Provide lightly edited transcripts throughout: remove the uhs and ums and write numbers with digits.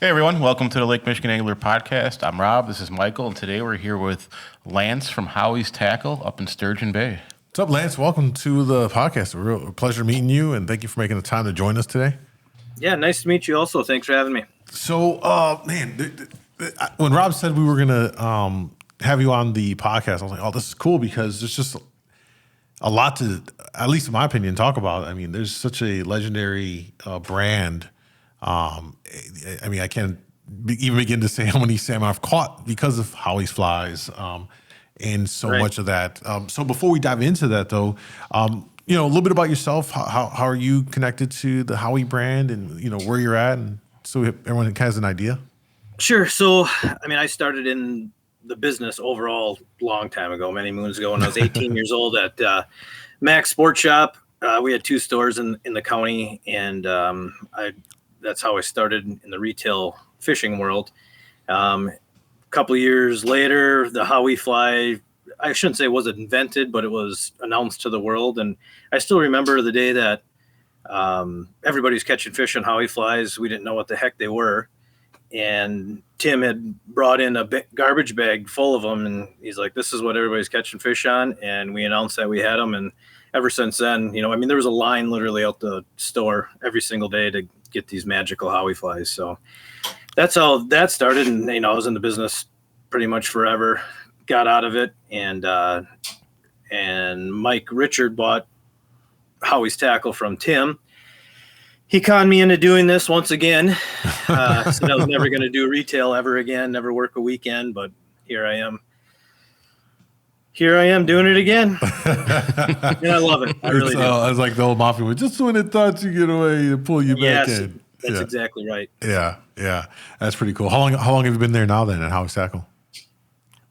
Hey everyone, welcome to the Lake Michigan Angler Podcast. I'm Rob, this is Michael, and today we're here with Lance from Howie's Tackle up in Sturgeon Bay. What's up, Lance? Welcome to the podcast. A real pleasure meeting you, and thank you for making the time to join us today. Yeah, nice to meet you also. Thanks for having me. So, when Rob said we were going to have you on the podcast, I was like, oh, this is cool because there's just a lot to, at least in my opinion, talk about. I mean, there's such a legendary brand. I can't even begin to say how many salmon I've caught because of Howie's flies, and so much of that. So before we dive into that, though, a little bit about yourself. How are you connected to the Howie brand, and where you're at, and so everyone has an idea. Sure. So, I started in the business overall a long time ago, many moons ago, when I was 18 years old at Max Sports Shop. We had two stores in the county, and that's how I started in the retail fishing world. A couple of years later, the Howie fly, I shouldn't say was invented, but it was announced to the world. And I still remember the day that everybody was catching fish on Howie flies. We didn't know what the heck they were. And Tim had brought in a garbage bag full of them. And he's like, this is what everybody's catching fish on. And we announced that we had them. And ever since then, there was a line literally out the store every single day to get these magical Howie flies. So that's how that started. And, I was in the business pretty much forever, got out of it. And Mike Richard bought Howie's Tackle from Tim. He conned me into doing this once again. Said I was never going to do retail ever again, never work a weekend, but here I am doing it again. And I love it. I really do. It's like the old mafia would just when it thought you get away to pull you back in. That's exactly right. Yeah. That's pretty cool. How long have you been there now then at Howie's Tackle?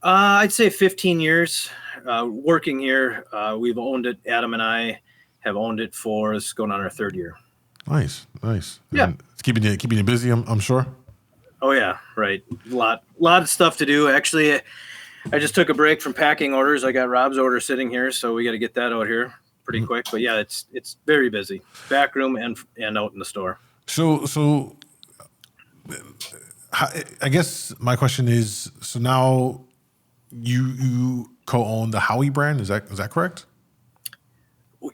I'd say 15 years working here. We've owned it. Adam and I have owned it for it's going on our third year. Nice. Yeah. And it's keeping you busy, I'm sure. Oh yeah. Right. A lot of stuff to do. Actually, I just took a break from packing orders. I got Rob's order sitting here, so we got to get that out here pretty quick. But yeah, it's very busy, back room and out in the store. So I guess my question is: so now you co-own the Howie brand? Is that correct?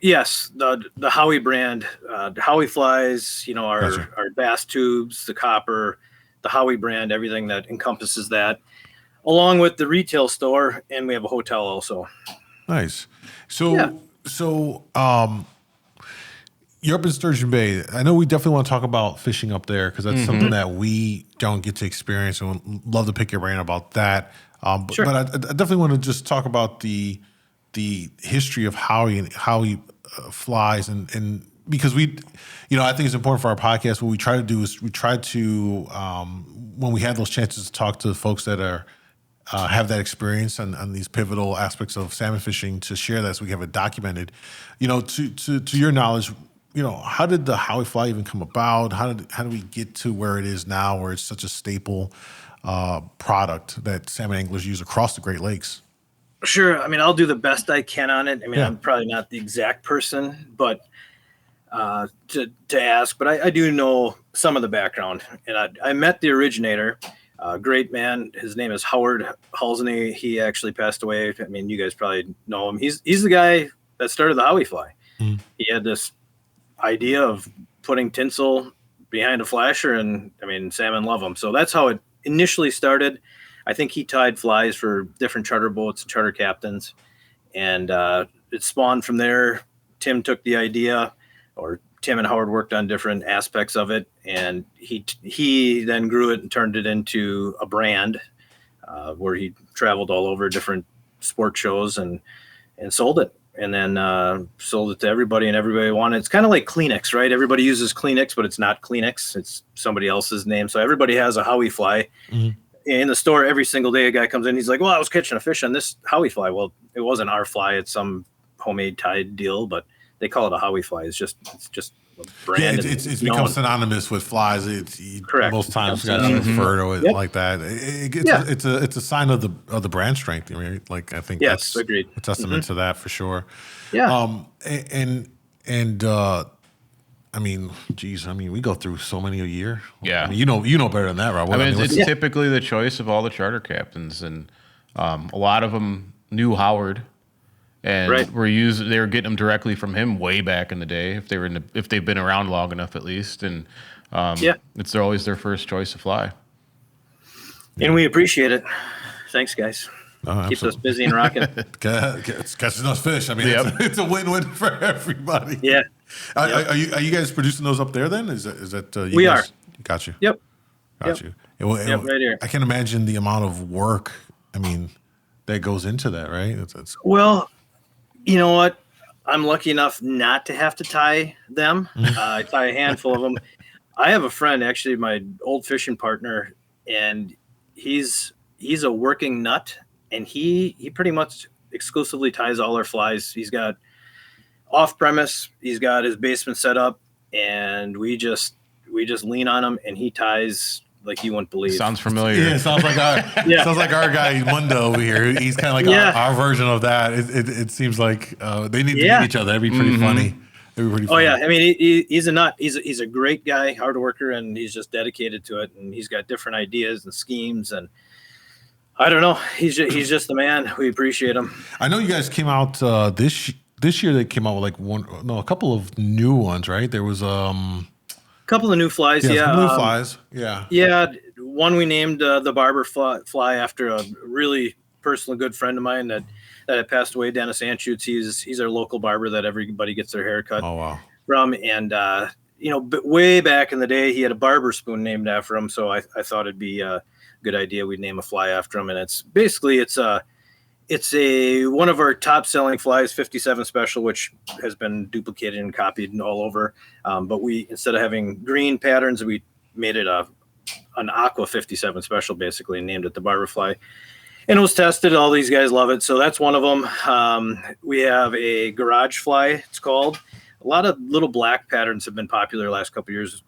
Yes, the Howie brand, the Howie flies. Our bass tubes, the copper, the Howie brand, everything that encompasses that. Along with the retail store, and we have a hotel also. Nice. So you're up in Sturgeon Bay. I know we definitely want to talk about fishing up there because that's something that we don't get to experience, and would love to pick your brain about that. Sure. But I definitely want to just talk about the history of Howie and Howie flies, and because I think it's important for our podcast. What we try to do is when we have those chances to talk to folks that are have that experience on these pivotal aspects of salmon fishing, to share that so we have it documented. To your knowledge, how did the Howie fly even come about? How did we get to where it is now, where it's such a staple product that salmon anglers use across the Great Lakes? Sure. I'll do the best I can on it. I'm probably not the exact person, but to ask, but I do know some of the background, and I met the originator. Great man. His name is Howard Halsney. He actually passed away. You guys probably know him. He's the guy that started the Howie fly. He had this idea of putting tinsel behind a flasher, and salmon love them. So that's how it initially started. I think he tied flies for different charter boats, charter captains, and it spawned from there. Tim took the idea, or Tim and Howard worked on different aspects of it, and he then grew it and turned it into a brand where he traveled all over different sport shows and sold it, and then sold it to everybody, and everybody wanted it. It's kind of like Kleenex, right? Everybody uses Kleenex, but it's not Kleenex. It's somebody else's name. So everybody has a Howie fly. In the store every single day. A guy comes in, he's like, well, I was catching a fish on this Howie fly. Well, it wasn't our fly. It's some homemade tied deal, but they call it a Howie fly. It's just a brand. Yeah, it's become synonymous with flies. Correct. Most times guys refer to it like that. It's a sign of the brand strength. I think that's agreed. A testament to that for sure. Yeah. And I mean, geez, I mean, we go through so many a year. Yeah. I mean, you know better than that, Rob. I mean, it's what's- typically the choice of all the charter captains, and a lot of them knew Howard, and Right. they were getting them directly from him way back in the day if they've been around long enough at least, and it's always their first choice to fly. And we appreciate it. Thanks, guys. Oh, Keeps us busy and rocking. It's catching those fish. I mean, Yep. it's a win-win for everybody. Yeah. Are you guys producing those up there then? Is that you We guys? are. Got you. Yep. Got Yep. you. Yep, right here. I can imagine the amount of work. I mean, that goes into that, right? It's Well, you know what? I'm lucky enough not to have to tie them. I tie a handful of them. I have a friend, actually, my old fishing partner, and he's a working nut, and he pretty much exclusively ties all our flies. He's got off premise. He's got his basement set up, and we just lean on him, and he ties like you wouldn't believe. Sounds familiar. Yeah, it sounds like our guy Mundo over here. He's kind of like our version of that. It seems like they need to meet each other. That'd be pretty funny. That'd be pretty funny. Oh yeah, I mean he's a nut. He's a great guy, hard worker, and he's just dedicated to it. And he's got different ideas and schemes, and I don't know. He's just the man. We appreciate him. I know you guys came out this year. They came out with a couple of new ones, right? There was A couple of new flies, some yeah. new flies, yeah. Yeah, one we named the barber fly after a really personal good friend of mine that had passed away, Dennis Anschutz. He's our local barber that everybody gets their hair cut Oh wow. from. And way back in the day, he had a barber spoon named after him. So I thought it'd be a good idea we'd name a fly after him. And it's one of our top selling flies, 57 special, which has been duplicated and copied all over. But we, instead of having green patterns, we made it an aqua 57 special, basically, and named it the barber fly. And it was tested. All these guys love it. So that's one of them. We have a garage fly, it's called. A lot of little black patterns have been popular the last couple of years,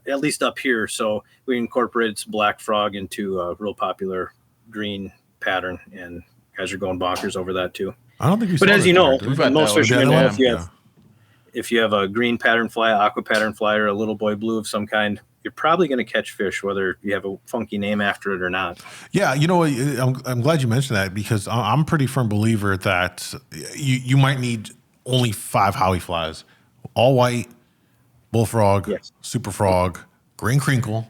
at least up here. So we incorporated some black frog into a real popular green pattern, and guys are going bonkers over that too. I don't think we. But saw as that you know, there, did we? most that fishermen one. know if you have a green pattern fly, aqua pattern fly, or a little boy blue of some kind, you're probably going to catch fish, whether you have a funky name after it or not. Yeah, you know, I'm glad you mentioned that, because I'm a pretty firm believer that you might need only 5 Howie flies: all white, bullfrog, Yes. super frog, green crinkle,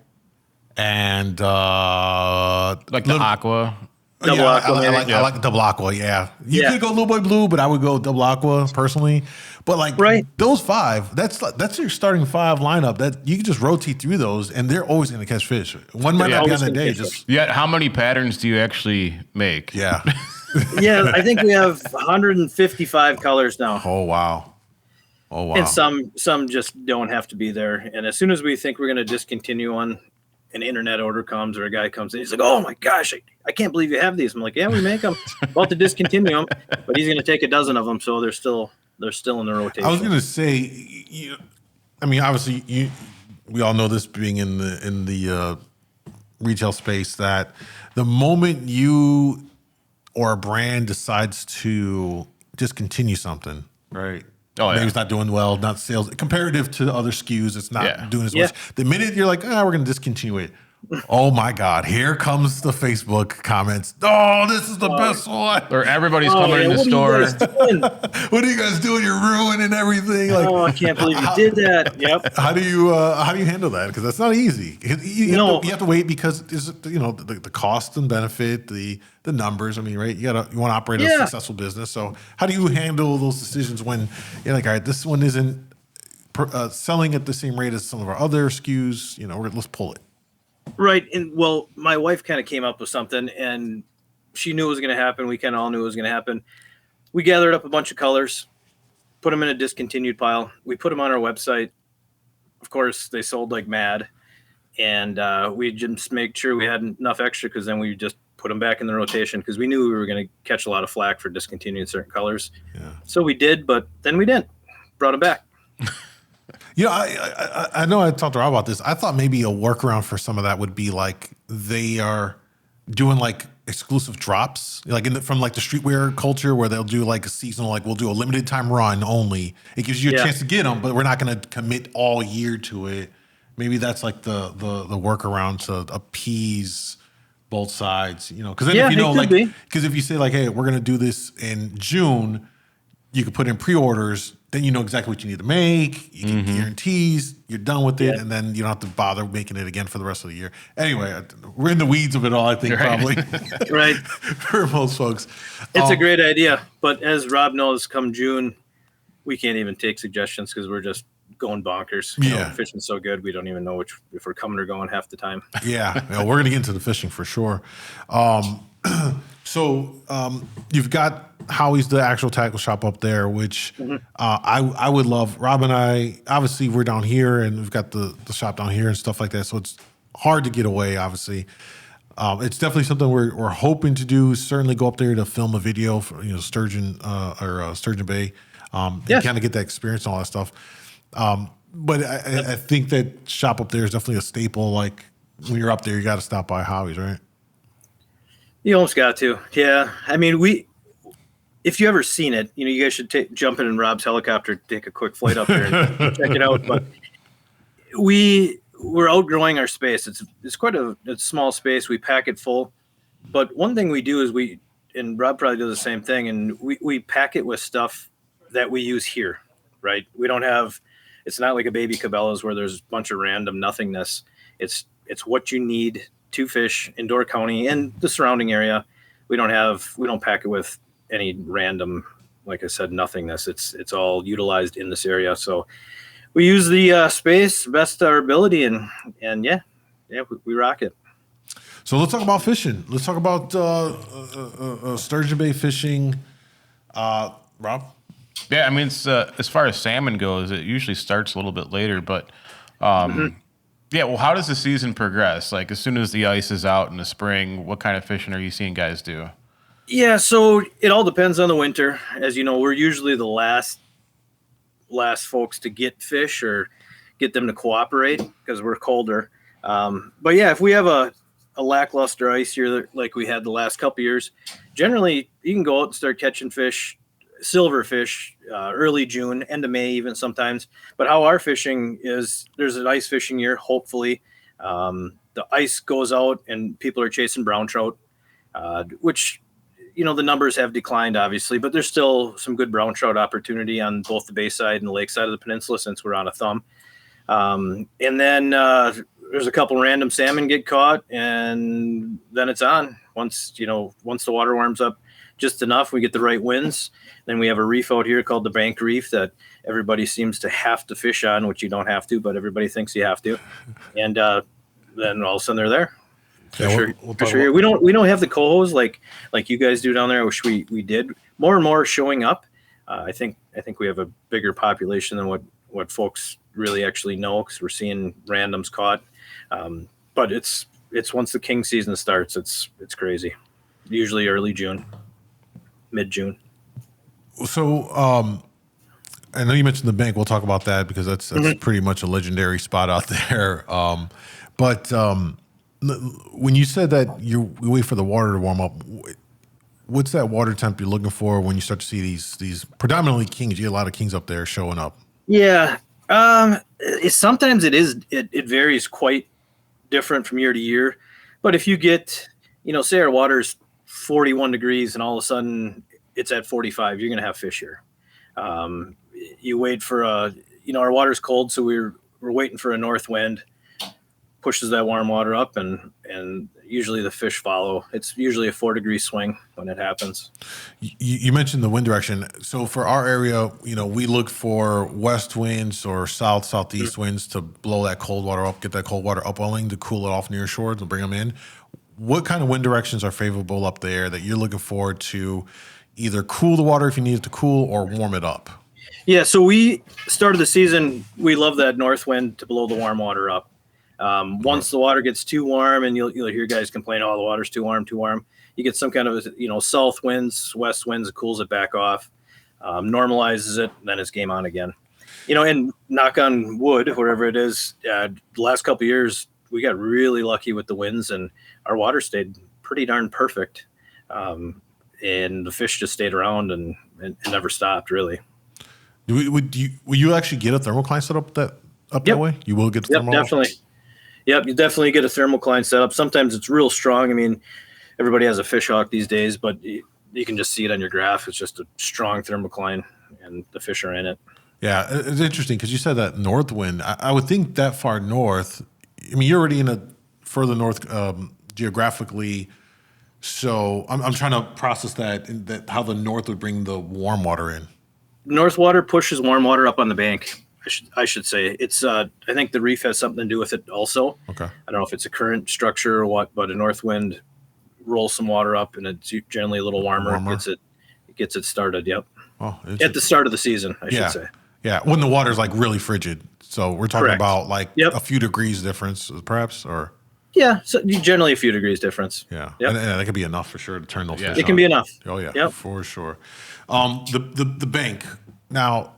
and Like the aqua. Double aqua, I maybe. like the double aqua. Yeah, you Yeah. could go little boy blue, but I would go double aqua personally. But those 5, that's your starting 5 lineup. That you can just rotate through those, and they're always going to catch fish. One might not be on always that gonna day. catch Just Yeah, how many patterns do you actually make? yeah. Yeah, I think we have 155 colors now. Oh wow. Oh wow. And some just don't have to be there. And as soon as we think we're going to discontinue one, an internet order comes or a guy comes in, he's like, "Oh my gosh, I can't believe you have these." I'm like, "Yeah, we make them. About to discontinue them, but he's going to take a dozen of them, so they're still in the rotation." I was going to say, I mean, obviously, we all know this, being in the retail space, that the moment you or a brand decides to discontinue something, right? Oh, Maybe yeah. it's not doing well, not sales comparative to other SKUs. It's not doing as Yeah. much. The minute you're like, we're going to discontinue it. Oh my God! Here comes the Facebook comments. Oh, this is the best one. Or everybody's coming in the what store. Are you guys doing? What are you guys doing? You're ruining everything. Like, Oh, I can't believe you did that. Yep. how do you handle that? Because that's not easy. You have to wait, because the cost and benefit, the numbers. I mean, right? You want to operate a successful business. So how do you handle those decisions when you're like, all right, this one isn't selling at the same rate as some of our other SKUs? Let's pull it. Right. And well, my wife kind of came up with something, and she knew it was going to happen. We kind of all knew it was going to happen. We gathered up a bunch of colors, put them in a discontinued pile. We put them on our website. Of course, they sold like mad. And we just make sure we had enough extra, because then we just put them back in the rotation, because we knew we were going to catch a lot of flack for discontinuing certain colors. Yeah. So we did, but then we didn't. Brought them back. I know I talked to Rob about this. I thought maybe a workaround for some of that would be like they are doing like exclusive drops, like from like the streetwear culture where they'll do like a seasonal, like we'll do a limited time run only. It gives you a chance to get them, but we're not going to commit all year to it. Maybe that's like the workaround to appease both sides, because then if you know, like, because if you say like, hey, we're going to do this in June, you could put in pre-orders, then you know exactly what you need to make. You get guarantees, you're done with it, and then you don't have to bother making it again for the rest of the year. Anyway, we're in the weeds of it all, I think, probably. Right. For most folks. It's a great idea. But as Rob knows, come June, we can't even take suggestions because we're just going bonkers. Fishing's so good, we don't even know if we're coming or going half the time. Yeah, we're going to get into the fishing for sure. So you've got Howie's, the actual tackle shop up there, which I would love. Rob and I, obviously, we're down here, and we've got the shop down here and stuff like that. So it's hard to get away, obviously. It's definitely something we're hoping to do. Certainly go up there to film a video for Sturgeon Sturgeon Bay, and kind of get that experience and all that stuff. But I think that shop up there is definitely a staple. Like when you're up there, you got to stop by Howie's, right? You almost got to. Yeah. I mean, if you ever seen it, you guys should jump in Rob's helicopter, take a quick flight up there and check it out. But we're outgrowing our space. It's quite a small space. We pack it full. But one thing we do is and Rob probably does the same thing, and we pack it with stuff that we use here, right? We don't have, it's not like a baby Cabela's where there's a bunch of random nothingness. It's what you need to fish in Door County and the surrounding area. We don't pack it with any random, like I said, nothingness. It's all utilized in this area. So we use the space best our ability, and we rock it. So let's talk about fishing. Let's talk about Sturgeon Bay fishing. Rob? Yeah, I mean, it's as far as salmon goes, it usually starts a little bit later, but yeah, well, how does the season progress? Like, as soon as the ice is out in the spring, what kind of fishing are you seeing guys do? Yeah, so it all depends on the winter. As you know, we're usually the last folks to get fish or get them to cooperate because we're colder. But yeah, if we have a lackluster ice year like we had the last couple years, generally you can go out and start catching fish, silverfish, early June, end of May even sometimes. But how our fishing is, there's an ice fishing year, hopefully. The ice goes out and people are chasing brown trout, which, the numbers have declined, obviously, but there's still some good brown trout opportunity on both the bay side and the lake side of the peninsula since we're on a thumb. And then there's a couple random salmon get caught, and then it's on. Once the water warms up just enough, we get the right winds. Then we have a reef out here called the Bank Reef that everybody seems to have to fish on, which you don't have to, but everybody thinks you have to. And then all of a sudden they're there. For sure. We don't have the cohos like you guys do down there. I wish we did. More and more showing up. I think we have a bigger population than what folks really actually know, because we're seeing randoms caught. But it's once the king season starts, it's crazy. Usually early June, mid-June. So I know you mentioned the bank. We'll talk about that because that's pretty much a legendary spot out there. But when you said that you wait for the water to warm up, what's that water temp you're looking for when you start to see these predominantly kings? You get a lot of kings up there showing up. Yeah. Sometimes it varies quite different from year to year. But if you get, say our water's 41 degrees and all of a sudden it's at 45, you're going to have fish here. You wait for our water's cold, so we're waiting for a north wind, pushes that warm water up, and usually the fish follow. It's usually a 4-degree swing when it happens. You mentioned the wind direction. So for our area, we look for west winds or southeast winds to blow that cold water up, get that cold water upwelling to cool it off near shore to bring them in. What kind of wind directions are favorable up there that you're looking for to either cool the water if you need it to cool or warm it up? Yeah, so we started the season, we love that north wind to blow the warm water up. Once the water gets too warm, and you'll hear guys complain, oh, the water's too warm. You get some kind of, south winds, west winds, it cools it back off, normalizes it, then it's game on again. And knock on wood, wherever it is, the last couple of years, we got really lucky with the winds, and our water stayed pretty darn perfect. And the fish just stayed around and never stopped, really. Will you actually get a thermocline set up that way? You will get a thermal? Definitely. Yep, you definitely get a thermocline set up. Sometimes it's real strong. I mean, everybody has a fish hawk these days, but you can just see it on your graph. It's just a strong thermocline, and the fish are in it. Yeah, it's interesting because you said that north wind. I would think that far north. I mean, you're already in a further north geographically. So I'm trying to process that how the north would bring the warm water in. North water pushes warm water up on the bank. I should say it's. I think the reef has something to do with it also. Okay. I don't know if it's a current structure or what, but a north wind rolls some water up, and it's generally a little warmer. It gets it started. Yep. Oh, at the start of the season, I should say. Yeah, when the water's like really frigid. So we're talking about like a few degrees difference, perhaps, or. Yeah, so generally a few degrees difference. Yeah, and that could be enough for sure to turn those fish on. It can be enough. Oh yeah, for sure. The bank now.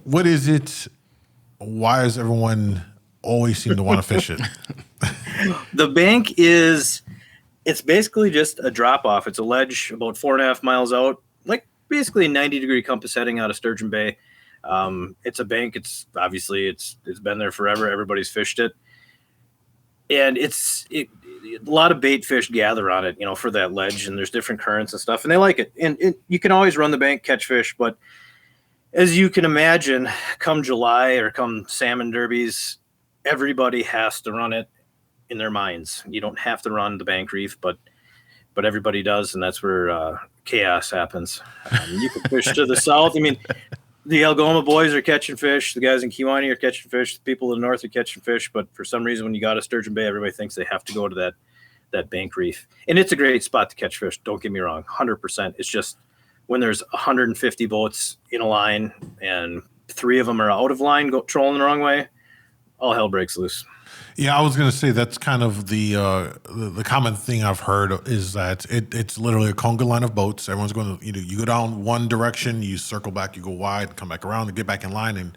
What is it? Why does everyone always seem to want to fish it? The bank it's basically just a drop off. It's a ledge about 4.5 miles out, like basically a 90-degree compass heading out of Sturgeon Bay. It's a bank. It's been there forever. Everybody's fished it. And a lot of bait fish gather on it, for that ledge, and there's different currents and stuff, and they like it. And you can always run the bank, catch fish, but as you can imagine, come July or come salmon derbies, everybody has to run it in their minds. You don't have to run the bank reef, but everybody does, and that's where chaos happens. You can fish to the south. I mean, the Algoma boys are catching fish. The guys in Kewanee are catching fish. The people in the north are catching fish. But for some reason, when you got to Sturgeon Bay, everybody thinks they have to go to that bank reef. And it's a great spot to catch fish. Don't get me wrong, 100%. It's just when there's 150 boats in a line and 3 of them are out of line, trolling the wrong way, all hell breaks loose. Yeah, I was going to say that's kind of the common thing I've heard is that it's literally a conga line of boats. Everyone's going to you go down one direction, you circle back, you go wide, come back around, and get back in line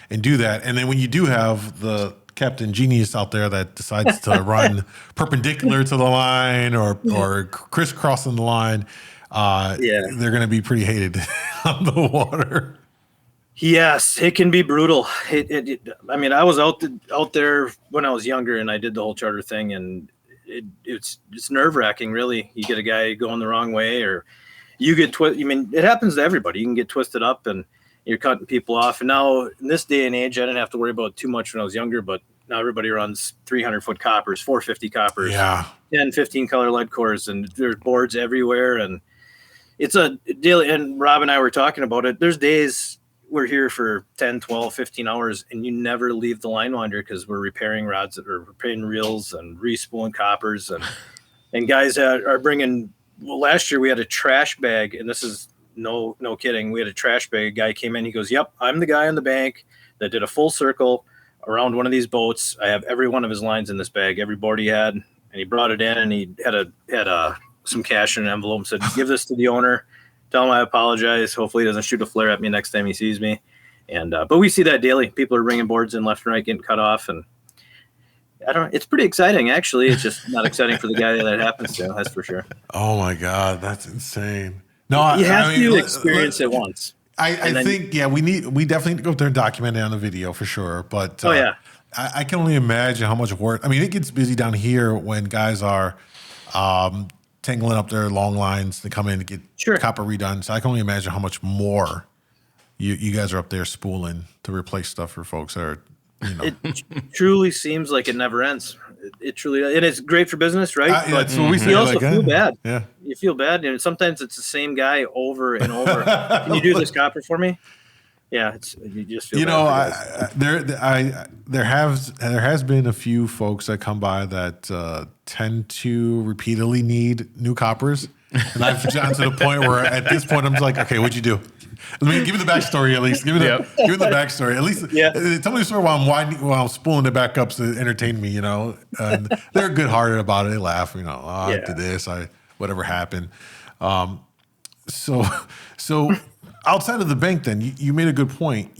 and do that. And then when you do have the Captain Genius out there that decides to run perpendicular to the line or crisscrossing the line, they're going to be pretty hated on the water. Yes, it can be brutal. I mean, I was out there when I was younger, and I did the whole charter thing, and it's nerve-wracking, really. You get a guy going the wrong way, or you get twisted. I mean, it happens to everybody. You can get twisted up, and you're cutting people off. And now, in this day and age, I didn't have to worry about too much when I was younger, but now everybody runs 300-foot coppers, 450 coppers, 10, 15 color lead cores, and there's boards everywhere, and it's a daily. And Rob and I were talking about it. There's days we're here for 10, 12, 15 hours, and you never leave the line winder because we're repairing rods that are repairing reels and respooling coppers, and guys are bringing. Well, last year we had a trash bag, and this is no kidding. We had a trash bag. A guy came in. He goes, "Yep, I'm the guy on the bank that did a full circle around one of these boats. I have every one of his lines in this bag, every board he had." And he brought it in, and he had some cash in an envelope and said, "Give this to the owner. Tell him I apologize. Hopefully he doesn't shoot a flare at me next time he sees me." And but we see that daily. People are bringing boards in left and right, getting cut off, and it's pretty exciting, actually. It's just not exciting for the guy that happens to. That's for sure. Oh my God, that's insane. No, you have to experience it once. I think we definitely need to go up there and document it on the video for sure. But I can only imagine how much work. I mean, it gets busy down here when guys are tangling up their long lines to come in to get copper redone. So I can only imagine how much more you guys are up there spooling to replace stuff for folks that are, It truly seems like it never ends. It truly, and it's great for business, right? But that's what we say. You also feel bad. Yeah, you feel bad, and sometimes it's the same guy over and over. Can you do this copper for me? Yeah, you just feel. There has been a few folks that come by that tend to repeatedly need new coppers, and I've gotten to the point where at this point I'm just like, okay, what'd you do? Let me give me the backstory at least. Give me the backstory at least. Yeah. Tell me the story while I'm spooling it back up to entertain me. And they're good hearted about it. They laugh. I did this. Whatever happened. So outside of the bank, then you made a good point.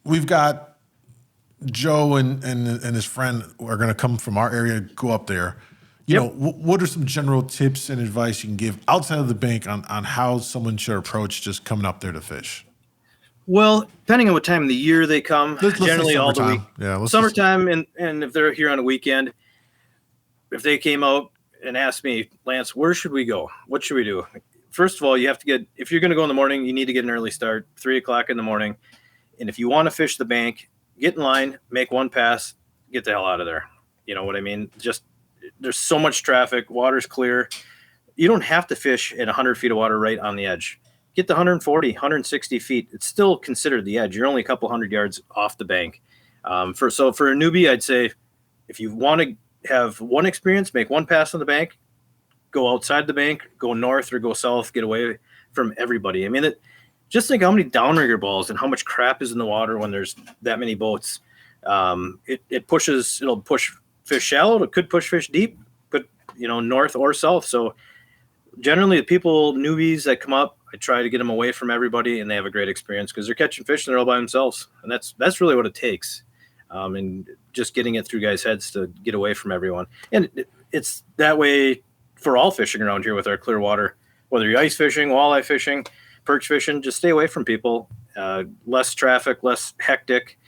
We've got Joe and his friend are going to come from our area, go up there. You Yep. know, what are some general tips and advice you can give outside of the bank on how someone should approach just coming up there to fish? Well, depending on what time of the year they come, Let's say generally all the summertime. week. Yeah, Summertime, and if they're here on a weekend, if they came out and asked me, Lance, where should we go? What should we do? First of all, you have to get, if you're going to go in the morning, you need to get an early start, 3 o'clock in the morning. And if you want to fish the bank, get in line, make one pass, get the hell out of there. You know what I mean? Just, there's so much traffic, water's clear. You don't have to fish at 100 feet of water right on the edge. Get to 140, 160 feet. It's still considered the edge. You're only a couple hundred yards off the bank. For a newbie, I'd say if you want to have one experience, make one pass on the bank, go outside the bank, go north or go south, get away from everybody. I mean, just think how many downrigger balls and how much crap is in the water when there's that many boats. It'll push fish shallow. It could push fish deep, but north or south. So generally the people, newbies that come up, I try to get them away from everybody and they have a great experience because they're catching fish and they're all by themselves. And that's really what it takes. And just getting it through guys' heads to get away from everyone. And it's that way for all fishing around here with our clear water, whether you're ice fishing, walleye fishing, perch fishing, just stay away from people. Less traffic, less hectic.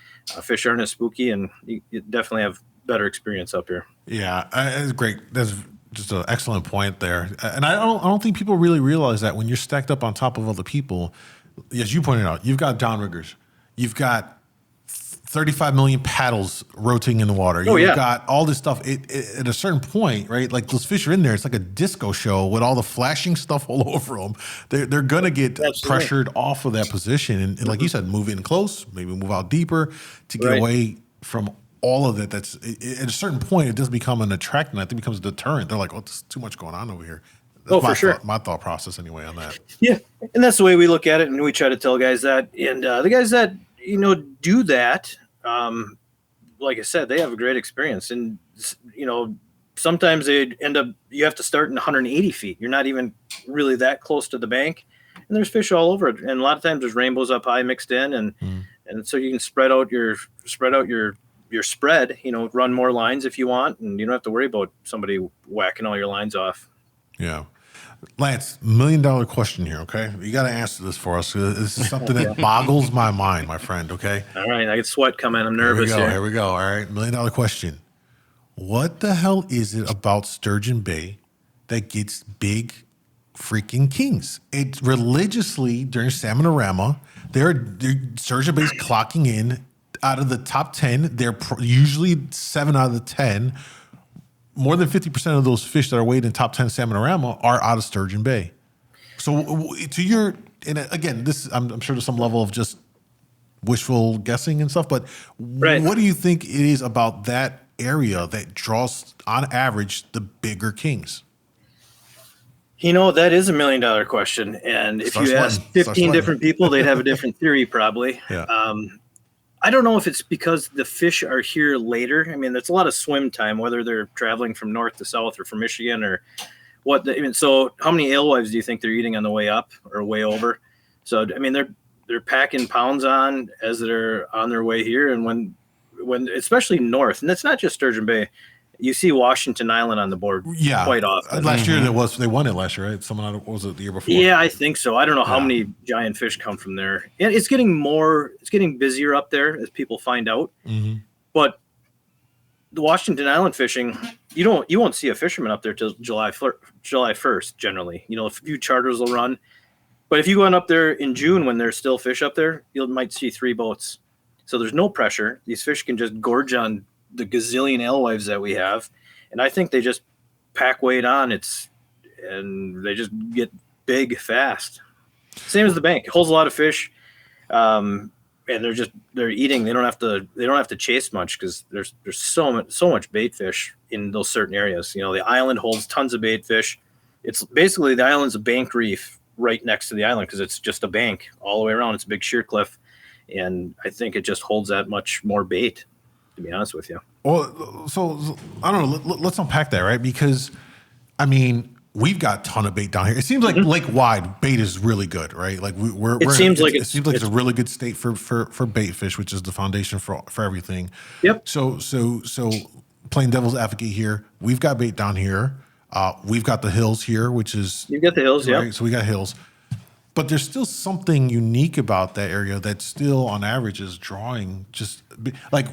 Fish aren't as spooky, and you definitely have better experience up here. Yeah, that's great. That's just an excellent point there. And I don't think people really realize that when you're stacked up on top of other people, as you pointed out, you've got downriggers, you've got 35 million paddles rotating in the water. You've got all this stuff. At a certain point, right? Like those fish are in there. It's like a disco show with all the flashing stuff all over them. They're going to get pressured off of that position. And like you said, move in close, maybe move out deeper to get away from all of that. That's at a certain point, it doesn't become an attractant. I think it becomes a deterrent. They're like, oh, there's too much going on over here. That's for sure. My thought process anyway on that. Yeah. And that's the way we look at it. And we try to tell guys that. And the guys that, do that, like I said, they have a great experience. And, sometimes they end up, you have to start in 180 feet. You're not even really that close to the bank. And there's fish all over it. And a lot of times there's rainbows up high mixed in. And so you can spread out your spread, run more lines if you want. And you don't have to worry about somebody whacking all your lines off. Yeah. Lance, $1 million question here, okay? You got to answer this for us. This is something that boggles my mind, my friend, okay? All right, I get sweat coming. I'm nervous here. Here we go. All right, $1 million question. What the hell is it about Sturgeon Bay that gets big freaking kings? It religiously, during Salmonorama, Sturgeon Bay's clocking in out of the top 10. They're usually 7 out of the 10. More than 50% of those fish that are weighed in top 10 Salmonorama are out of Sturgeon Bay. So and again, this I'm sure there's some level of just wishful guessing and stuff, but what do you think it is about that area that draws, on average, the bigger kings? That is $1 million question. And if you ask 15 different people, they'd have a different theory probably. Yeah. I don't know if it's because the fish are here later. I mean, there's a lot of swim time, whether they're traveling from north to south or from Michigan or what. So how many alewives do you think they're eating on the way up or way over? So, I mean, they're packing pounds on as they're on their way here. And when especially north, and that's not just Sturgeon Bay, you see Washington Island on the board quite often. Last year they won it last year, right? Was it the year before? Yeah, I think so. I don't know how many giant fish come from there. And it's getting busier up there as people find out. Mm-hmm. But the Washington Island fishing, you won't see a fisherman up there till July 1st generally. A few charters will run. But if you go on up there in June when there's still fish up there, you might see 3 boats. So there's no pressure. These fish can just gorge on the gazillion alewives that we have, and I think they just pack weight on. And they just get big fast. Same as the bank. It holds a lot of fish, and they're eating. They don't have to chase much because there's so much bait fish in those certain areas. The island holds tons of bait fish. It's basically the island's a bank reef right next to the island because it's just a bank all the way around. It's a big sheer cliff, and I think it just holds that much more bait, to be honest with you. Well, so I don't know. Let's unpack that, right? Because, I mean, we've got a ton of bait down here. It seems like lake wide bait is really good, right? Like it seems like it's a really good state for bait fish, which is the foundation for everything. Yep. So playing devil's advocate here, we've got bait down here. We've got the hills here, which is You've got the hills, right? yeah. So we got hills. But there's still something unique about that area that still, on average, is drawing like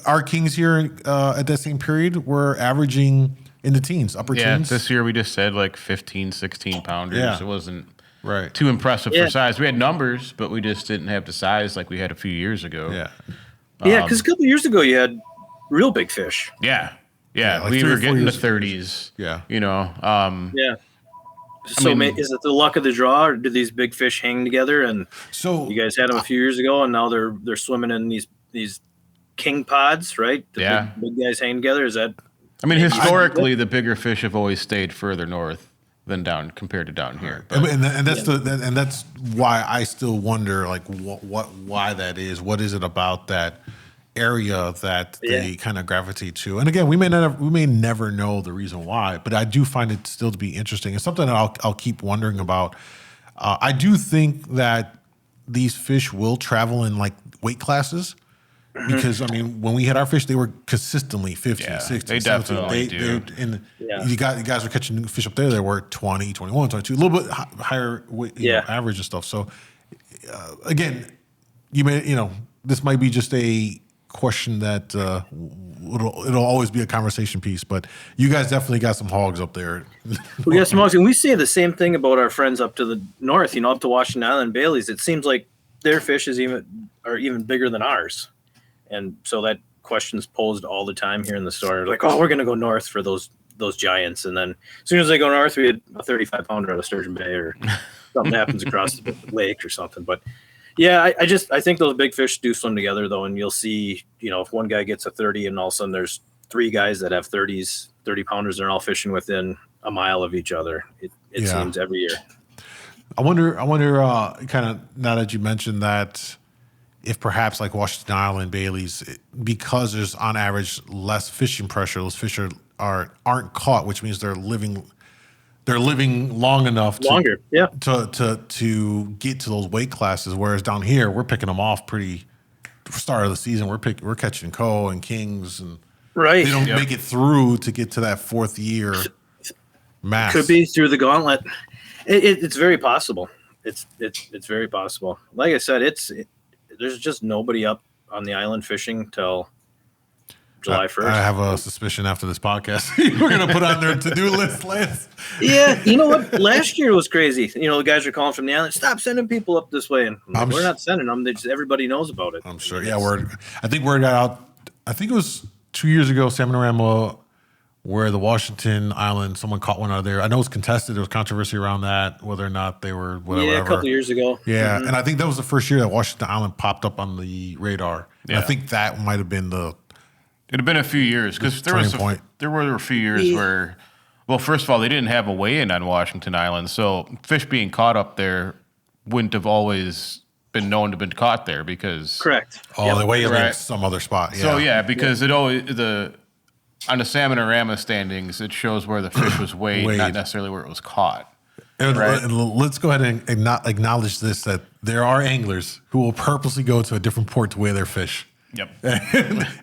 our kings here at that same period were averaging in the teens, upper teens. This year we just said like 15, 16 pounders. Yeah. It wasn't Right. too impressive for size. We had numbers, but we just didn't have the size like we had a few years ago. Yeah. Yeah, because a couple of years ago you had real big fish. Yeah. like we 3 or were 4 getting the years. 30s. Yeah. You know, Yeah. So is it the luck of the draw, or do these big fish hang together? And So you guys had them a few years ago, and now they're swimming in these king pods, right? The big guys hang together. Is that? I mean, historically, the bigger fish have always stayed further north than compared to down here. But, and that's why I still wonder, like, why that is. What is it about that area that they kind of gravitate to? And again, we may never know the reason why, but I do find it still to be interesting. It's something that I'll keep wondering about. I do think that these fish will travel in like weight classes. Because, I mean, when we had our fish, they were consistently 50, 60, they 70. definitely do. You guys were catching fish up there that were 20, 21, 22, a little bit higher average and stuff. So, again, this might be just a question that it'll always be a conversation piece, but you guys definitely got some hogs up there. We got some hogs, and we say the same thing about our friends up to the north, up to Washington Island, Bailey's. It seems like their fish are even bigger than ours. And so that question's posed all the time here in the store. Like, oh, we're going to go north for those giants. And then as soon as they go north, we had a 35 pounder out of Sturgeon Bay, or something happens across the lake or something. But yeah, I think those big fish do swim together though. And you'll see, if one guy gets a 30 and all of a sudden there's 3 guys that have 30 pounders, they're all fishing within a mile of each other. It seems every year. I wonder, kind of now that you mentioned that, if perhaps like Washington Island, Bailey's, because there's on average less fishing pressure, those fish aren't caught, which means they're living long enough to get to those weight classes. Whereas down here, we're picking them off start of the season. We're catching Coho and Kings, and right. They don't make it through to get to that 4th year mass. Could be through the gauntlet. It's very possible. It's very possible. Like I said, there's just nobody up on the island fishing till July 1st. I have a suspicion after this podcast we're going to put on their to-do list, Lance. Yeah, you know what? Last year was crazy. The guys are calling from the island, stop sending people up this way. And we're not sending them. Everybody knows about it. I'm sure. Yeah, I think word got out. I think it was 2 years ago, Salmonorama, where the Washington Island, someone caught one out of there. I know it's contested. There was controversy around that, whether or not they were whatever. Yeah, a couple years ago. Yeah, and I think that was the first year that Washington Island popped up on the radar. Yeah. I think that might have been It'd have been a few years, because there were a few years where, well, first of all, they didn't have a weigh-in on Washington Island, so fish being caught up there wouldn't have always been known to have been caught there because correct. Oh, the weigh-in in some other spot. Yeah. So because it always on the Salmonorama standings, it shows where the fish was weighed, not necessarily where it was caught. And let's go ahead and not acknowledge this, that there are anglers who will purposely go to a different port to weigh their fish. Yep.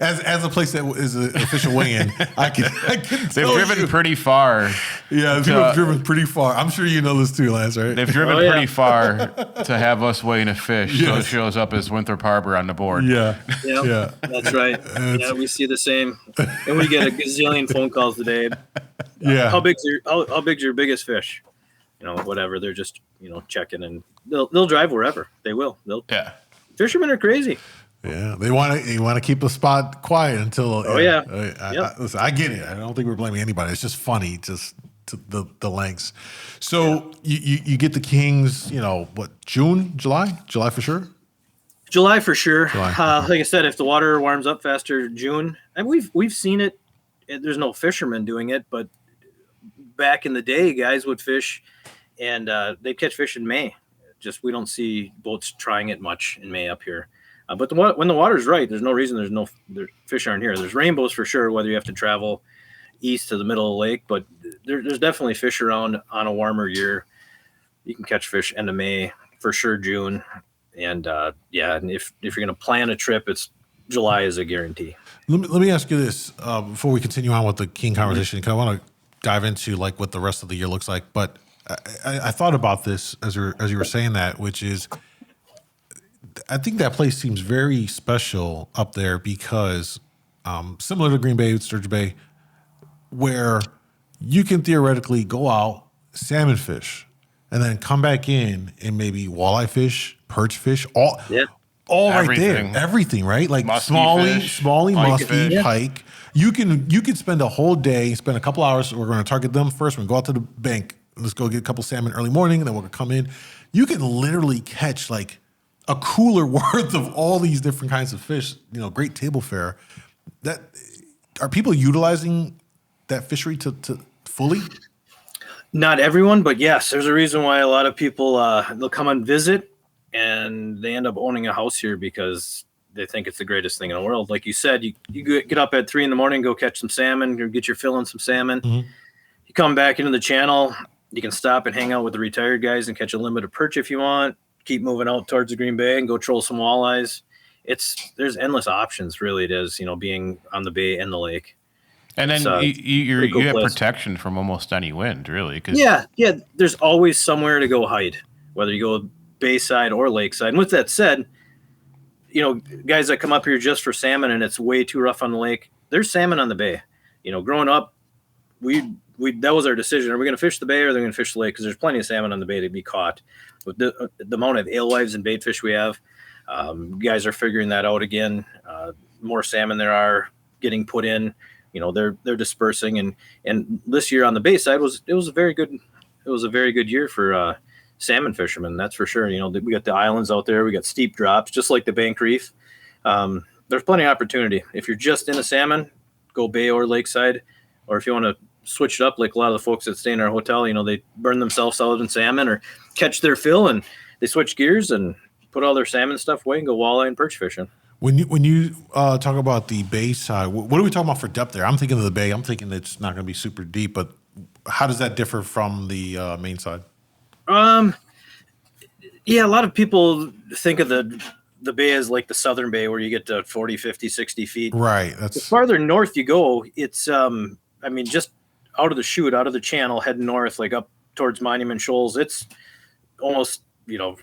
as a place that is an official weigh-in, I can They've driven pretty far. Yeah, people have driven pretty far. I'm sure you know this too, Lance, right? They've driven pretty far to have us weighing a fish, so it shows up as Winthrop Harbor on the board. Yeah. That's right. Yeah, we see the same. And we get a gazillion phone calls today. Yeah. How big's your biggest fish? Whatever. They're just, checking, and they'll drive wherever. They will. Fishermen are crazy. Yeah, they want to keep the spot quiet until. Listen, I get it. I don't think we're blaming anybody. It's just funny, just to the lengths. So you get the Kings. July for sure. July for sure. Like I said, if the water warms up faster, June. And we've seen it. There's no fishermen doing it, but back in the day, guys would fish, and they'd catch fish in May. Just we don't see boats trying it much in May up here. But when the water's right, there's no reason there's fish aren't here. There's rainbows for sure, whether you have to travel, east to the middle of the lake, but there's definitely fish around on a warmer year. You can catch fish end of May, for sure June. And and if you're going to plan a trip, it's July is a guarantee. Let me ask you this before we continue on with the king conversation, because I want to dive into like what the rest of the year looks like. But I thought about this as you were saying that, which is I think that place seems very special up there because similar to Green Bay, Sturgeon Bay, where you can theoretically go out, salmon fish, and then come back in and maybe walleye fish, perch fish, all right there, everything, right? Like smallie, musky, pike. You can spend a whole day, spend a couple hours. We're going to target them first. We're going to go out to the bank. Let's go get a couple salmon early morning, and then we're going to come in. You can literally catch like a cooler worth of all these different kinds of fish. Great table fare. That are people utilizing that fishery to fully? Not everyone, but yes, there's a reason why a lot of people they'll come and visit, and they end up owning a house here because they think it's the greatest thing in the world. Like you said, you get up at 3 a.m, go catch some salmon, or get your fill in some salmon. Mm-hmm. You come back into the channel, you can stop and hang out with the retired guys and catch a limited perch if you want. Keep moving out towards the Green Bay and go troll some walleyes. There's endless options, really. It is, being on the bay and the lake. And then you have protection from almost any wind, really. Yeah. There's always somewhere to go hide, whether you go bayside or lakeside. And with that said, guys that come up here just for salmon and it's way too rough on the lake, there's salmon on the bay. Growing up, we that was our decision. Are we going to fish the bay or are they going to fish the lake? Because there's plenty of salmon on the bay to be caught. With the amount of alewives and bait fish we have, guys are figuring that out again. More salmon there are getting put in. They're dispersing, and this year on the bay side it was a very good year for salmon fishermen. That's for sure. We got the islands out there. We got steep drops, just like the Bank Reef. There's plenty of opportunity. If you're just in a salmon, go bay or lakeside, or if you want to switch it up, like a lot of the folks that stay in our hotel, they burn themselves out in salmon or catch their fill, and they switch gears and put all their salmon stuff away and go walleye and perch fishing. When you talk about the bay side, what are we talking about for depth there? I'm thinking of the bay. I'm thinking it's not going to be super deep, but how does that differ from the main side? A lot of people think of the bay as like the southern bay where you get to 40, 50, 60 feet. Right. The farther north you go, it's just out of the chute, out of the channel, heading north, like up towards Monument Shoals. It's almost, a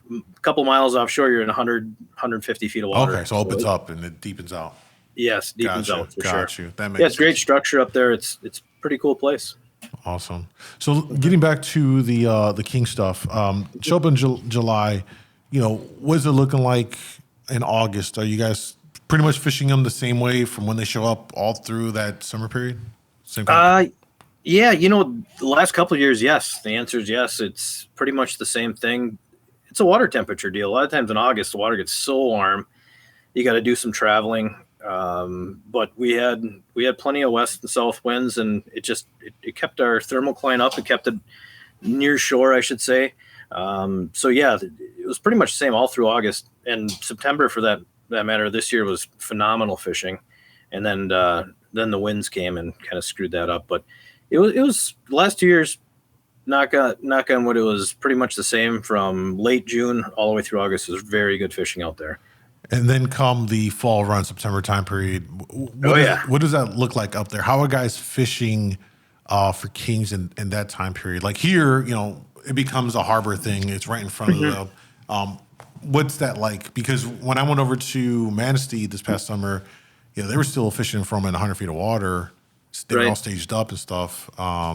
couple miles offshore, you're in 100, 150 feet of water. Okay, so it opens up and it deepens out. Yes, deepens out for sure. Got you. That makes sense. It's great structure up there. It's a pretty cool place. Awesome. So getting back to the king stuff, show up in July, what is it looking like in August? Are you guys pretty much fishing them the same way from when they show up all through that summer period? Same kind? The last couple of years, yes. The answer is yes. It's pretty much the same thing. It's a water temperature deal. A lot of times in August, the water gets so warm, you got to do some traveling. But we had plenty of west and south winds, and it kept our thermocline up. It kept it near shore, I should say. It was pretty much the same all through August, and September for that matter. This year was phenomenal fishing, and then the winds came and kind of screwed that up. But it was the last 2 years. Knock on wood, it was pretty much the same from late June all the way through August. It was very good fishing out there. And then come the fall run, September time period. What does that look like up there? How are guys fishing for kings in that time period? Like here, it becomes a harbor thing. It's right in front of the. What's that like? Because when I went over to Manistee this past summer, they were still fishing from 100 feet of water. They were all staged up and stuff. How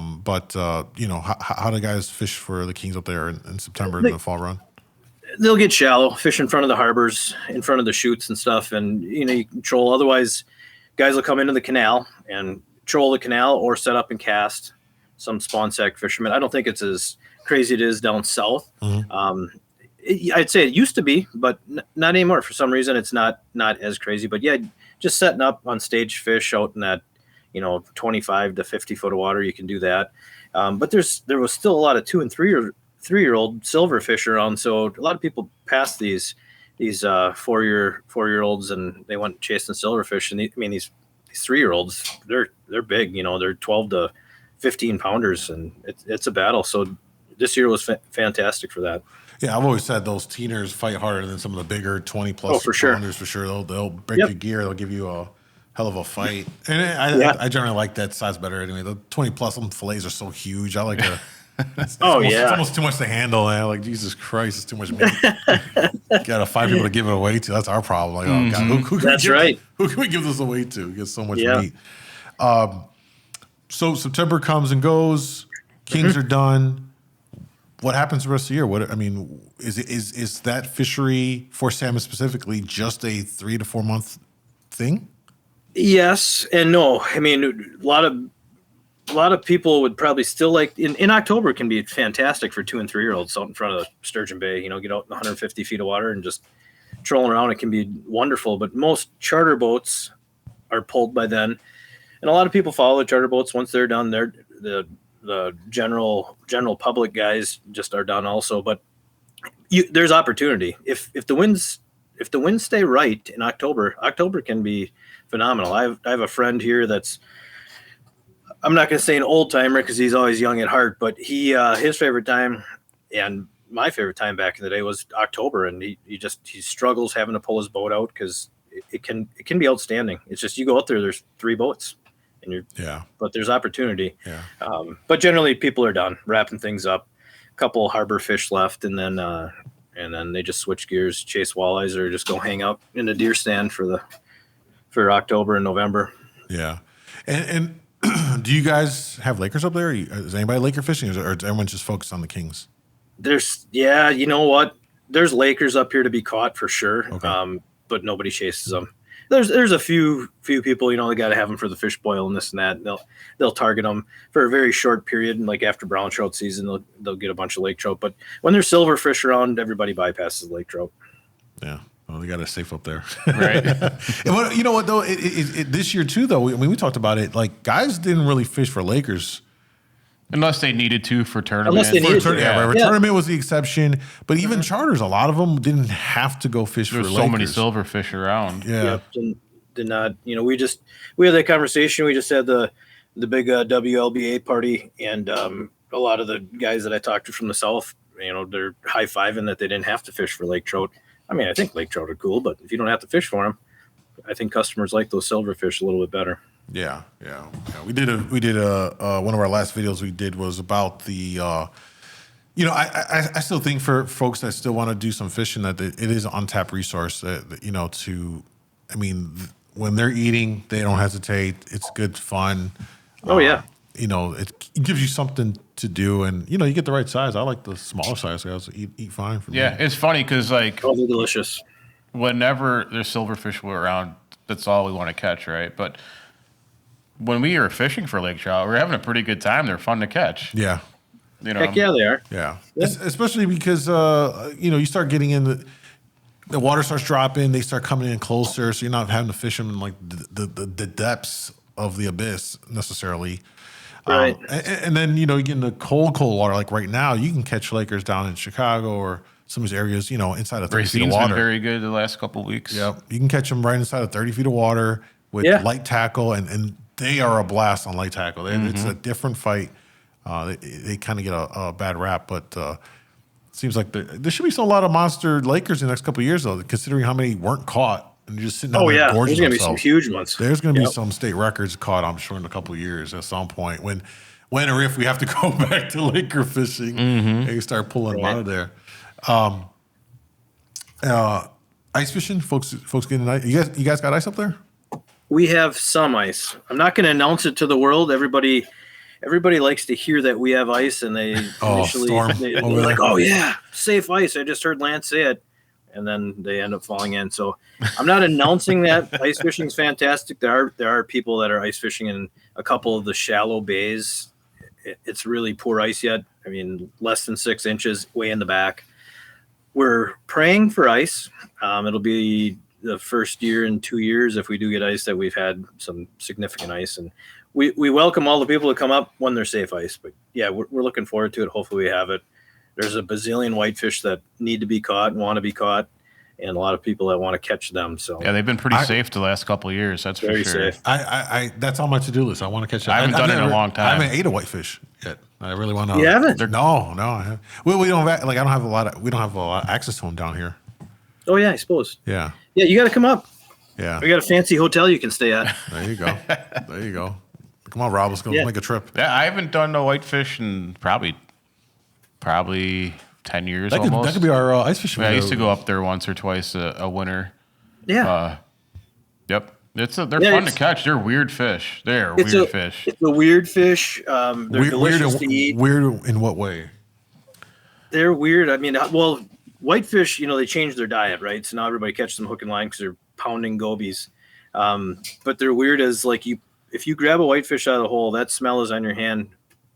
do guys fish for the kings up there in September in the fall run? They'll get shallow, fish in front of the harbors, in front of the chutes and stuff, and you can troll. Otherwise, guys will come into the canal and troll the canal or set up and cast. Some spawn sack fishermen. I don't think it's as crazy as it is down south. Mm-hmm. I'd say it used to be, but not anymore. For some reason, it's not as crazy. But yeah, just setting up on stage fish out in that 25 to 50 foot of water, you can do that. But there was still a lot of 2 and 3-year-old silverfish around, so a lot of people passed these 4-year-olds and they went chasing silverfish, and these these 3-year-olds, they're big, they're 12 to 15 pounders, and it's a battle. So this year was fantastic for that. Yeah, I've always said those teeners fight harder than some of the bigger 20 plus for sure. pounders for sure. They'll break your gear. They'll give you a hell of a fight. And I generally like that size better anyway. The 20 plus fillets are so huge. I like to. It's almost too much to handle, man. Like, Jesus Christ, it's too much meat. Got to find people to give it away to. That's our problem. Like, oh God, who can we give this away to? We get so much meat. So September comes and goes. Kings are done. What happens the rest of the year? Is that fishery for salmon specifically just a 3 to 4 month thing? Yes and no. I mean, a lot of people would probably still like in October. It can be fantastic for 2 and 3-year-olds out in front of Sturgeon Bay. Get out in 150 feet of water and just trolling around. It can be wonderful. But most charter boats are pulled by then, and a lot of people follow the charter boats once they're done. They're the general public guys just are done also. But there's opportunity if the winds stay right in October. October can be phenomenal. I have a friend here that's, I'm not going to say an old timer because he's always young at heart, but his favorite time and my favorite time back in the day was October, and he struggles having to pull his boat out because it can be outstanding. It's just you go out there's 3 boats, and but there's opportunity. Yeah. But generally people are done wrapping things up. A couple harbor fish left, and then they just switch gears, chase walleyes, or just go hang out in a deer stand for October and November. Yeah, and. Do you guys have Lakers up there? Is anybody Laker fishing, or is everyone just focused on the Kings? You know what? There's Lakers up here to be caught for sure, okay. But nobody chases them. There's a few people, they got to have them for the fish boil and this and that. And they'll target them for a very short period, and like after brown trout season, they'll get a bunch of lake trout. But when there's silverfish around, everybody bypasses lake trout. Yeah. Well, they got it safe up there. Right. And you know what, though? This year, too, though, we talked about it. Like, guys didn't really fish for Lakers. Unless they needed to for tournament. Tournament was the exception. But even charters, a lot of them didn't have to go fish for Lakers. There's so many silverfish around. Yeah. Did not, we had that conversation. We just had the big WLBA party, and a lot of the guys that I talked to from the South, they're high-fiving that they didn't have to fish for lake trout. I mean, I think lake trout are cool, but if you don't have to fish for them, I think customers like those silverfish a little bit better. Yeah. We did one of our last videos we did was about the, I still think for folks that still want to do some fishing that it is an untapped resource when they're eating, they don't hesitate. It's good fun. Oh yeah. It gives you something to do, and you get the right size. I like the smaller size guys. Eat fine for me. Yeah, it's funny because they're delicious. Whenever there's silverfish around, that's all we want to catch, right? But when we are fishing for lake trout, we're having a pretty good time. They're fun to catch. Yeah. Heck yeah, they are. Yeah. Especially because you start getting in the water starts dropping, they start coming in closer, so you're not having to fish them in like the depths of the abyss necessarily. Right. And then, you get in the cold water. Like right now, you can catch Lakers down in Chicago or some of these areas, inside of 30 feet of water. Been very good the last couple of weeks. Yeah. You can catch them right inside of 30 feet of water with light tackle, and they are a blast on light tackle. It's a different fight. They kind of get a bad rap, but it seems like there should be a lot of monster Lakers in the next couple of years, though, considering how many weren't caught. And you're just sitting down there gorging there's going to be some huge ones. There's going to be some state records caught, I'm sure, in a couple of years at some point. When or if we have to go back to Laker fishing and start pulling them out of there. Ice fishing, folks getting ice. You guys got ice up there? We have some ice. I'm not going to announce it to the world. Everybody likes to hear that we have ice, and they they're like, "Oh yeah, safe ice." I just heard Lance say it. And then they end up falling in. So I'm not announcing that. Ice fishing is fantastic. There are people that are ice fishing in a couple of the shallow bays. It's really poor ice yet. I mean, less than 6 inches, way in the back. We're praying for ice. It'll be the first year in 2 years, if we do get ice, that we've had some significant ice. And we welcome all the people to come up when they're safe ice. But yeah, we're looking forward to it. Hopefully we have it. There's a bazillion whitefish that need to be caught and want to be caught. and a lot of people that want to catch them. So Yeah, they've been pretty safe the last couple of years. That's very for sure. safe. I that's on my to-do list. I want to catch that. I haven't done it in a long time. I haven't ate a whitefish yet. I really want to. You haven't? No, I haven't. Well, we don't have, like, I don't have a lot of, we don't have a lot of access to them down here. Oh yeah, I suppose. Yeah. Yeah, you got to come up. Yeah. We got a fancy hotel you can stay at. There you go. There you go. Come on, Rob. Let's go make a trip. Yeah, I haven't done no whitefish in probably 10 years almost. That could be our ice fishing. I used to go up there once or twice a winter. Yeah. Yep. They're fun to catch. They're weird fish. They're weird fish. It's a weird fish. They're delicious to eat. Weird in what way? They're weird. I mean, well, whitefish, they changed their diet, right? So now everybody catches them hook and line because they're pounding gobies. But they're weird as, like, if you grab a whitefish out of the hole, that smell is on your hand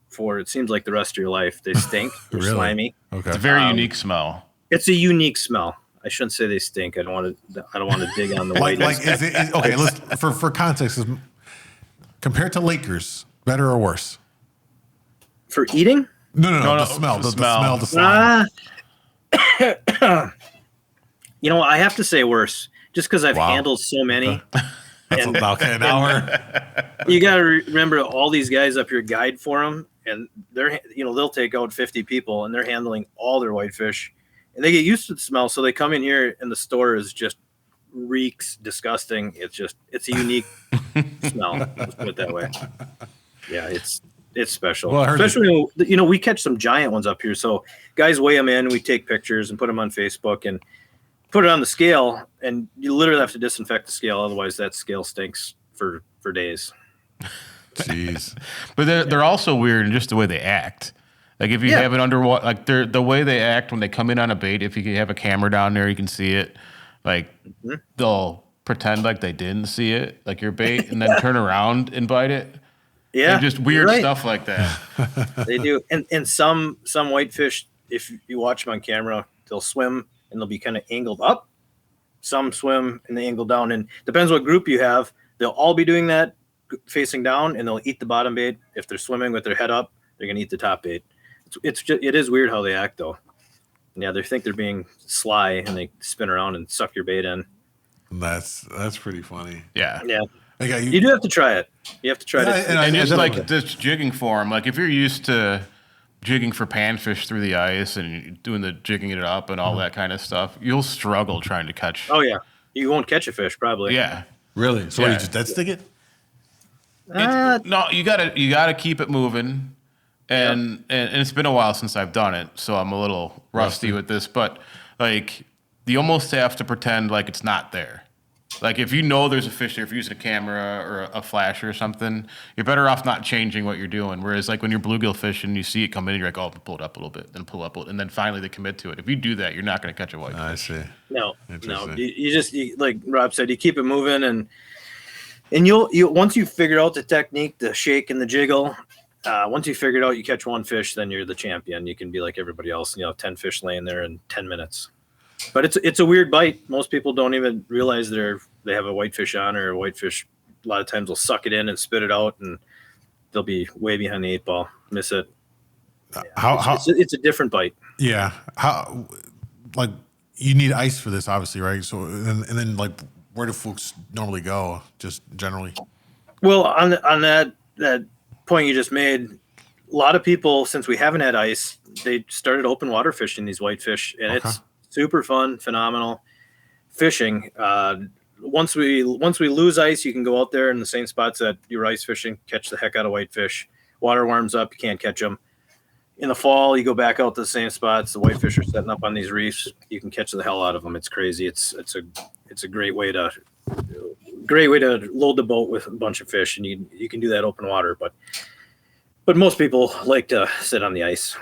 for, it seems like, the rest of your life. They stink. They're Really? slimy. Okay. It's a very unique smell. It's a unique smell. I shouldn't say they stink. I don't want to dig on the white. Okay, let's for context, compared to Lakers, better or worse? For eating? No, the smell. The smell, the slime. I have to say worse, just because I've handled so many. That's about an hour. You got to remember, all these guys up here guide for them, and they'll take out 50 people, and they're handling all their whitefish, and they get used to the smell. So they come in here, and the store is just reeks disgusting. It's a unique smell. Let's put it that way. Yeah, it's special. Well, especially we catch some giant ones up here. So guys weigh them in, we take pictures and put them on Facebook and put it on the scale, and you literally have to disinfect the scale, otherwise that scale stinks for days. Jeez. But they're also weird in just the way they act. Like, if you have it underwater, like, the way they act when they come in on a bait, if you have a camera down there, you can see it. Like, they'll pretend like they didn't see it, like your bait, and then turn around and bite it. Yeah. And just weird stuff like that. They do. And some whitefish, if you watch them on camera, they'll swim and they'll be kind of angled up. Some swim and they angle down. And depends what group you have. They'll all be doing that facing down, and they'll eat the bottom bait. If they're swimming with their head up, they're going to eat the top bait. It is weird how they act, though. Yeah, they think they're being sly, and they spin around and suck your bait in. That's pretty funny. Yeah. Yeah. Okay, you do have to try it. You have to try it. And just like this jigging form, like, if you're used to jigging for panfish through the ice and doing the jigging it up and all that kind of stuff, you'll struggle trying to catch. Oh, yeah. You won't catch a fish, probably. Yeah. Really? So you just dead stick it? No, you gotta keep it moving. And it's been a while since I've done it, so I'm a little rusty with this. But, like, you almost have to pretend like it's not there. Like, if you know there's a fish there, if you're using a camera or a flash or something, you're better off not changing what you're doing. Whereas, like, when you're bluegill fishing, you see it come in, you're like, oh, pull it up a little bit, then pull up, and then finally they commit to it. If you do that, you're not going to catch a whitefish. I see. No. You just like Rob said, you keep it moving, and you'll once you figure out the technique, the shake and the jiggle. Once you figure it out, you catch one fish, then you're the champion. You can be like everybody else, and you'll have 10 fish laying there in 10 minutes. But it's a weird bite. Most people don't even realize they have a whitefish on, or a whitefish. A lot of times will suck it in and spit it out, and they'll be way behind the 8 ball. Miss it. Yeah. It's a different bite. Yeah. How, like, you need ice for this, obviously, right? So and then, like, where do folks normally go, just generally? Well, on that point you just made, a lot of people, since we haven't had ice, they started open water fishing these whitefish, and it's super fun, phenomenal fishing. Once we lose ice, you can go out there in the same spots that you're ice fishing, catch the heck out of whitefish. Water warms up, you can't catch them. In the fall, you go back out to the same spots. The whitefish are setting up on these reefs. You can catch the hell out of them. It's crazy. It's a great way to load the boat with a bunch of fish, and you can do that open water. But most people like to sit on the ice.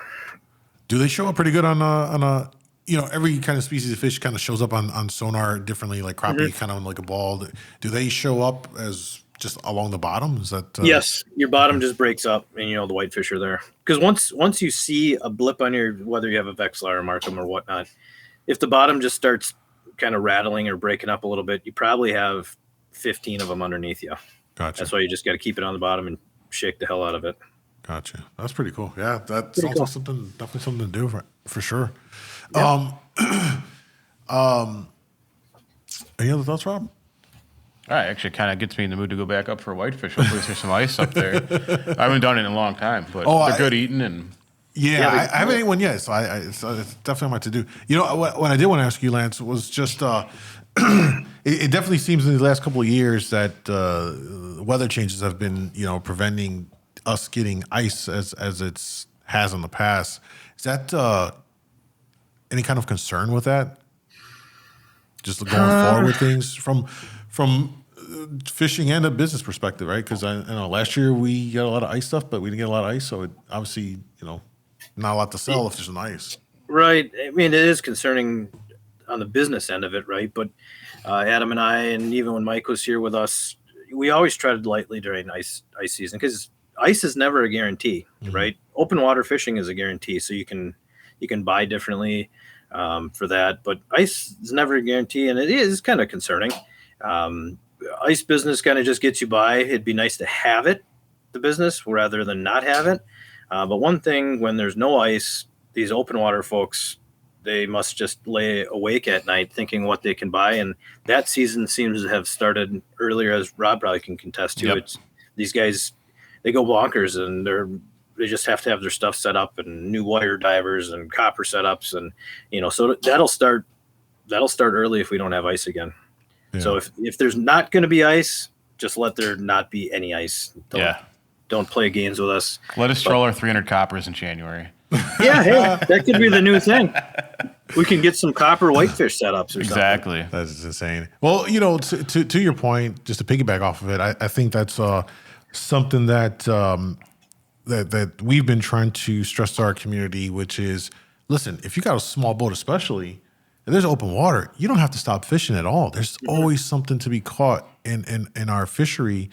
Do they show up pretty good on a every kind of species of fish kind of shows up on sonar differently, like crappie kind of like a ball. Do they show up as just along the bottom? Is that yes, your bottom just breaks up, and the whitefish are there. Because once you see a blip on whether you have a Vexlar or Markham or whatnot, if the bottom just starts kind of rattling or breaking up a little bit, you probably have 15 of them underneath you. Gotcha. That's why you just got to keep it on the bottom and shake the hell out of it. Gotcha. That's pretty cool. Yeah, that's pretty also definitely something to do for sure. Yeah. Any other thoughts, Rob? All right, actually, kind of gets me in the mood to go back up for whitefish. Hopefully, there's some ice up there. I haven't done it in a long time, but they're good eating and. Yeah, I haven't ate one yet, so it's definitely my to do. You know, what I did want to ask you, Lance, was just it definitely seems in the last couple of years that weather changes have been, preventing us getting ice as it's has in the past. Is that any kind of concern with that? Just going forward with things from fishing and a business perspective, right? Because I know last year we got a lot of ice stuff, but we didn't get a lot of ice, so it obviously, not a lot to sell if there's an ice. Right. I mean, it is concerning on the business end of it, right? But Adam and I, and even when Mike was here with us, we always treaded lightly during ice season because ice is never a guarantee, right? Open water fishing is a guarantee, so you can buy differently for that. But ice is never a guarantee, and it is kind of concerning. Ice business kind of just gets you by. It'd be nice to have it, the business, rather than not have it. But one thing, when there's no ice, these open water folks, they must just lay awake at night thinking what they can buy. And that season seems to have started earlier, as Rob probably can contest to. It's these guys, they go bonkers, and they just have to have their stuff set up and new wire divers and copper setups. And, so that'll start early if we don't have ice again. Yeah. So if there's not going to be ice, just let there not be any ice. Don't play games with us. Let us troll our 300 coppers in January. Yeah, hey, that could be the new thing. We can get some copper whitefish setups or something. Exactly. That's insane. Well, to your point, just to piggyback off of it, I think that's something that that we've been trying to stress to our community, which is, listen, if you got a small boat especially, and there's open water, you don't have to stop fishing at all. There's always something to be caught in our fishery.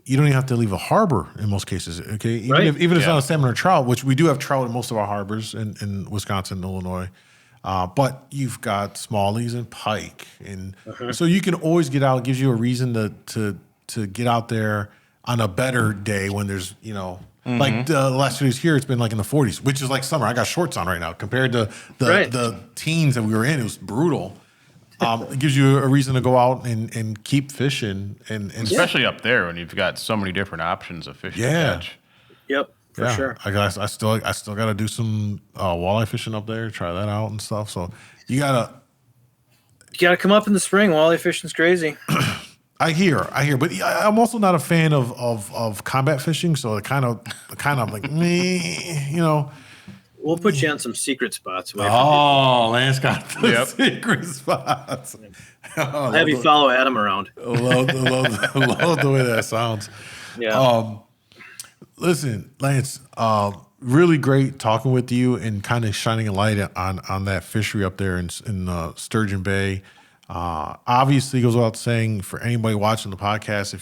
You don't even have to leave a harbor in most cases, okay? Even if it's not a salmon or trout, which we do have trout in most of our harbors in Wisconsin and Illinois. But you've got smallies and pike. And so you can always get out. It gives you a reason to get out there on a better day when there's, like the last 2 days here, it's been like in the 40s, which is like summer. I got shorts on right now compared to the teens that we were in. It was brutal. It gives you a reason to go out and keep fishing, and especially up there when you've got so many different options of fish to catch. Yep, for sure. I still got to do some walleye fishing up there, try that out and stuff. So you gotta come up in the spring. Walleye fishing's crazy. I hear, but I'm also not a fan of combat fishing. So it kind of like me, We'll put you on some secret spots. Lance got the secret spots. I'll have you follow Adam around. Love the way that sounds. Yeah. Listen, Lance, really great talking with you and kind of shining a light on that fishery up there in Sturgeon Bay. Obviously, goes without saying for anybody watching the podcast,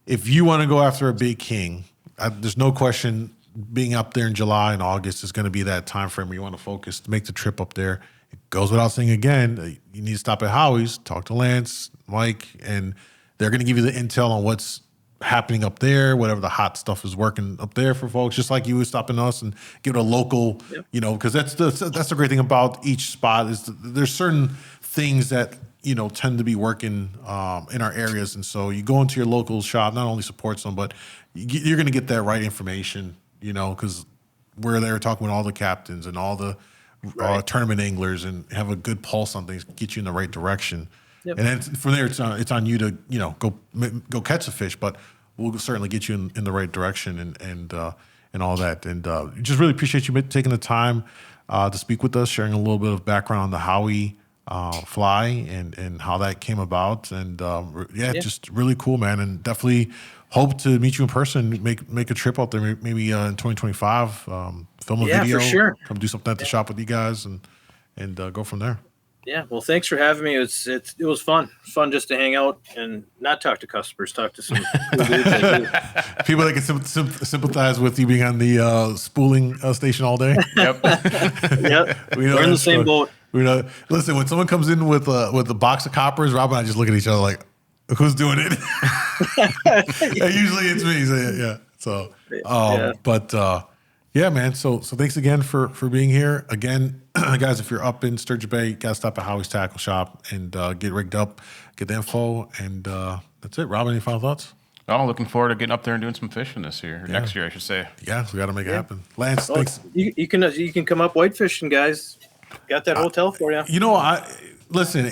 if you want to go after a big king, there's no question. Being up there in July and August is going to be that time frame where you want to focus to make the trip up there. It goes without saying again, you need to stop at Howie's, talk to Lance, Mike, and they're going to give you the intel on what's happening up there, whatever the hot stuff is working up there for folks, just like you would stop in us and give it a local, because that's the great thing about each spot is there's certain things that, tend to be working in our areas. And so you go into your local shop, not only supports them, but you're going to get that right information, because we're there talking with all the captains and all the tournament anglers and have a good pulse on things, get you in the right direction. Yep. And then from there, it's on you to go catch a fish, but we'll certainly get you in the right direction and all that. And just really appreciate you taking the time to speak with us, sharing a little bit of background on the Howie fly and how that came about. And just really cool, man. And definitely hope to meet you in person, make a trip out there, maybe in 2025, film a video, for sure. Come do something at the shop with you guys and go from there. Yeah, well, thanks for having me. It was fun just to hang out and not talk to customers, talk to some cool dudes people that can sympathize with you being on the spooling station all day. Yep. We're in the same boat. Listen, when someone comes in with a box of coppers, Rob and I just look at each other like, who's doing it? Usually it's me. So, yeah. So, but Yeah, man. So thanks again for being here. Again, guys, if you're up in Sturgeon Bay, gotta stop at Howie's Tackle Shop and get rigged up, get the info, and that's it. Rob, any final thoughts? Oh, looking forward to getting up there and doing some fishing this year, or next year, I should say. Yeah, we got to make it happen. Lance, thanks. You can come up white fishing, guys. Got that hotel for you. You know, listen.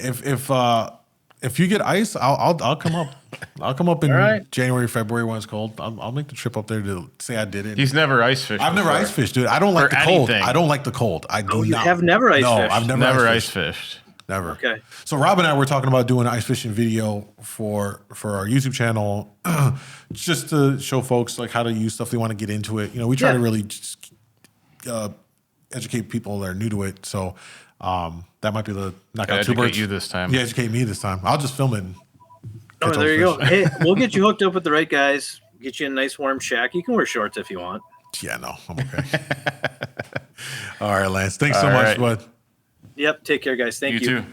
If you get ice, I'll come up. I'll come up in January, February when it's cold. I'll make the trip up there to say I did it. He's never ice fished. I've never ice fished, dude. I don't like the cold. I don't like the cold. I do not. You have never ice fished? No, I've never ice fished. Never. Okay. So Rob and I were talking about doing an ice fishing video for our YouTube channel, just to show folks like how to use stuff they want to get into it. You know, we try to really just educate people that are new to it. So that might be the knockout two birds. Educate you this time. Yeah, educate me this time. I'll just film it. And Oh, there you go. Hey, we'll get you hooked up with the right guys. Get you in a nice warm shack. You can wear shorts if you want. Yeah, no, I'm okay. All right, Lance. Thanks so much, bud. Yep. Take care, guys. Thank you. You too.